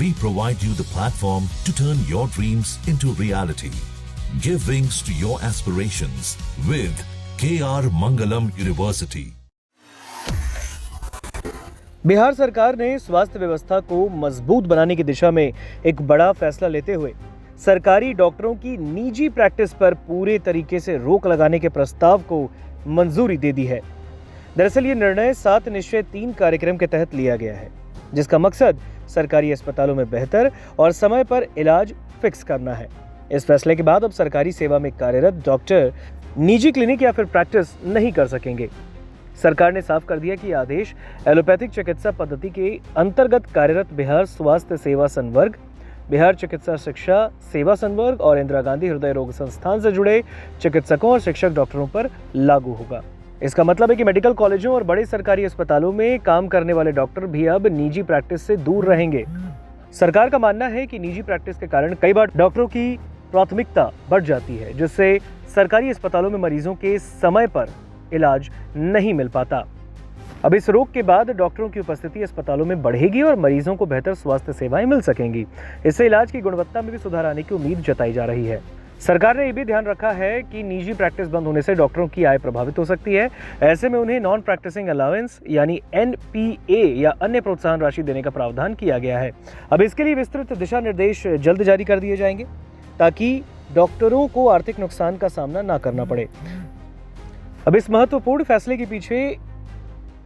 We provide you the platform to turn your dreams into reality. Give wings to your aspirations with KR Mangalam University. Bihar सरकार ने स्वास्थ्य व्यवस्था को मजबूत बनाने की दिशा में एक बड़ा फैसला लेते हुए सरकारी डॉक्टरों की निजी प्रैक्टिस पर पूरे तरीके से रोक लगाने के प्रस्ताव को मंजूरी दे दी है। दरअसल ये निर्णय 7 निश्चय 3 कार्यक्रम के तहत लिया गया है, जिसका मकसद सरकारी अस्पतालों में बेहतर और समय पर इलाज फिक्स करना है। इस फैसले के बाद अब सरकारी सेवा में कार्यरत डॉक्टर निजी क्लिनिक या फिर प्रैक्टिस नहीं कर सकेंगे। सरकार ने साफ कर दिया कि आदेश एलोपैथिक चिकित्सा पद्धति के अंतर्गत कार्यरत बिहार स्वास्थ्य सेवा संवर्ग, बिहार चिकित्सा शिक्षा सेवा संवर्ग और इंदिरा गांधी हृदय रोग संस्थान से जुड़े चिकित्सकों और शिक्षक डॉक्टरों पर लागू होगा। इसका मतलब है कि मेडिकल कॉलेजों और बड़े सरकारी अस्पतालों में काम करने वाले डॉक्टर भी अब निजी प्रैक्टिस से दूर रहेंगे। सरकार का मानना है कि निजी प्रैक्टिस के कारण कई बार डॉक्टरों की प्राथमिकता बढ़ जाती है, जिससे सरकारी अस्पतालों में मरीजों के समय पर इलाज नहीं मिल पाता। अब इस रोक के बाद डॉक्टरों की उपस्थिति अस्पतालों में बढ़ेगी और मरीजों को बेहतर स्वास्थ्य सेवाएं मिल सकेंगी। इससे इलाज की गुणवत्ता में भी सुधार आने की उम्मीद जताई जा रही है। सरकार ने यह भी ध्यान रखा है कि निजी प्रैक्टिस बंद होने से डॉक्टरों की आय प्रभावित हो सकती है। ऐसे में उन्हें नॉन प्रैक्टिसिंग अलाउंस यानी NPA या अन्य प्रोत्साहन राशि देने का प्रावधान किया गया है। अब इसके लिए विस्तृत दिशा निर्देश जल्द जारी कर दिए जाएंगे ताकि डॉक्टरों को आर्थिक नुकसान का सामना ना करना पड़े। अब इस महत्वपूर्ण फैसले के पीछे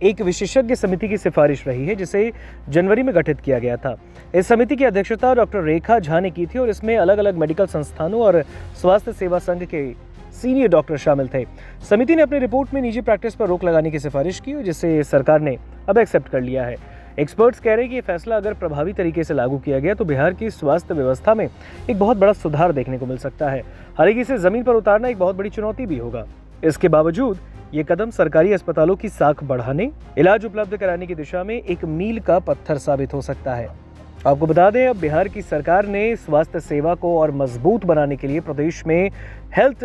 एक विशेषज्ञ समिति की सिफारिश रही है, जिसे जनवरी में गठित किया गया था। इस समिति की अध्यक्षता डॉक्टर रेखा झा ने की थी और इसमें अलग अलग मेडिकल संस्थानों और स्वास्थ्य सेवा संघ के सीनियर डॉक्टर शामिल थे। समिति ने अपनी रिपोर्ट में निजी प्रैक्टिस पर रोक लगाने की सिफारिश की, जिसे सरकार ने अब एक्सेप्ट कर लिया है। एक्सपर्ट्स कह रहे हैं कि ये फैसला अगर प्रभावी तरीके से लागू किया गया तो बिहार की स्वास्थ्य व्यवस्था में एक बहुत बड़ा सुधार देखने को मिल सकता है। हालांकि इसे जमीन पर उतारना एक बहुत बड़ी चुनौती भी होगा। इसके बावजूद ये कदम सरकारी अस्पतालों की साख बढ़ाने, इलाज उपलब्ध कराने की दिशा में एक मील का पत्थर साबित हो सकता है। आपको बता दें, अब बिहार की सरकार ने स्वास्थ्य सेवा को और मजबूत बनाने के लिए प्रदेश में हेल्थ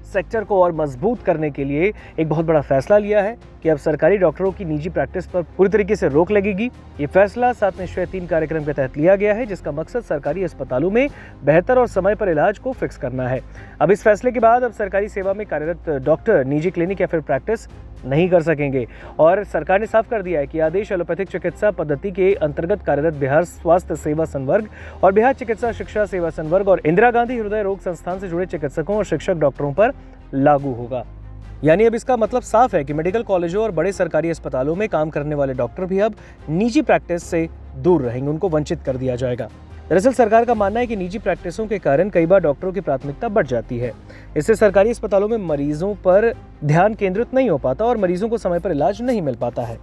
सेक्टर को और मजबूत करने के लिए एक बहुत बड़ा फैसला लिया है कि अब सरकारी डॉक्टरों की निजी प्रैक्टिस पर पूरी तरीके से रोक लगेगी। ये फैसला 7 निश्चय 3 कार्यक्रम के तहत लिया गया है, जिसका मकसद सरकारी अस्पतालों में बेहतर और समय पर इलाज को फिक्स करना है। अब इस फैसले के बाद अब सरकारी सेवा में कार्यरत डॉक्टर निजी क्लिनिक या फिर प्रैक्टिस नहीं कर सकेंगे और सरकार ने साफ कर दिया है कि आदेश एलोपैथिक चिकित्सा पद्धति के अंतर्गत कार्यरत बिहार स्वास्थ्य सेवा संवर्ग और बिहार चिकित्सा शिक्षा सेवा संवर्ग और इंदिरा गांधी हृदय रोग संस्थान से जुड़े चिकित्सकों और शिक्षक डॉक्टरों पर लागू होगा। यानी अब इसका मतलब साफ है कि मेडिकल कॉलेजों और बड़े सरकारी अस्पतालों में काम करने वाले डॉक्टर भी अब निजी प्रैक्टिस से दूर रहेंगे, उनको वंचित कर दिया जाएगा। दरअसल सरकार का मानना है कि निजी प्रैक्टिसों के कारण कई बार डॉक्टरों की प्राथमिकता बढ़ जाती है। इससे सरकारी अस्पतालों में मरीजों पर ध्यान केंद्रित नहीं हो पाता और मरीजों को समय पर इलाज नहीं मिल पाता है।